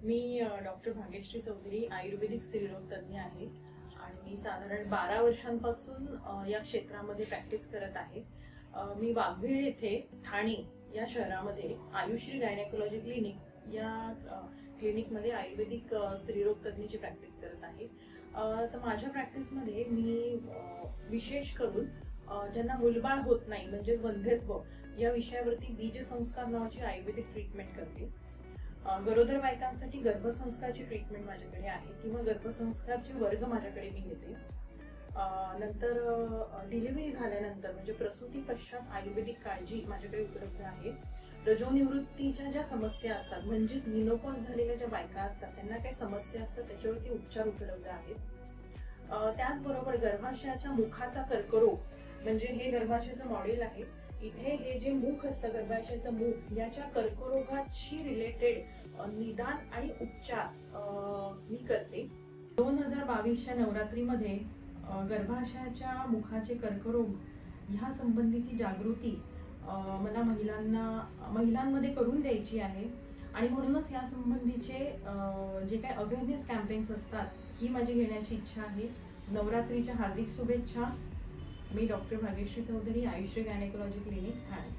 मी doctor Bhagyashree Chaudhari आयुर्वेदिक स्त्रीरोग तज्ञ आहे आणि मी साधारण 12 वर्षांपासून या क्षेत्रामध्ये प्रॅक्टिस करत आहे। मी वाघवीळ येथे ठाणे या शहरामध्ये आयुश्री गायनेकोलॉजी क्लिनिक या क्लिनिकमध्ये आयुर्वेदिक स्त्रीरोग तज्ञची प्रॅक्टिस करत आहे। तर माझ्या प्रॅक्टिसमध्ये मी विशेष करून ज्यांना मुलबाळ होत नाही म्हणजे वंध्यत्व या विषयावरती बीजसंस्कार नावाची आयुर्वेदिक ट्रीटमेंट करते। गरोदर बायकांसाठी गर्भसंस्कारची ट्रीटमेंट माझ्याकडे आहे किंवा गर्भसंस्कारचे वर्ग माझ्याकडे मी घेते। नंतर डिलिव्हरी झाल्यानंतर म्हणजे प्रसूती पश्चात आयुर्वेदिक काळजी माझ्याकडे उपलब्ध आहे। रजोनिवृत्तीच्या ज्या समस्या असतात म्हणजेच मेनोपॉज झालेल्या ज्या बायका असतात त्यांना काही समस्या असतात त्याच्यावरती उपचार उपलब्ध आहेत। त्याचबरोबर गर्भाशयाच्या मुखाचा कर्करोग म्हणजे हे गर्भाशयाचं मॉडेल आहे। इथे हे जे मुख असतं गर्भाशयाचं मुख याच्या कर्करोगाशी रिलेटेड निदान आणि उपचार मी करते। 2022च्या नवरात्रीमध्ये गर्भाशयाच्या मुखाचे कर्करोग ह्या संबंधीची जागृती मला महिलांमध्ये करून द्यायची आहे आणि म्हणूनच या संबंधीचे जे काही अवेअरनेस कॅम्पेन्स असतात ही माझी घेण्याची इच्छा आहे। नवरात्रीच्या हार्दिक शुभेच्छा। मी doctor Bhagyashree Chaudhari Ayushree gynaecology clinic Thane.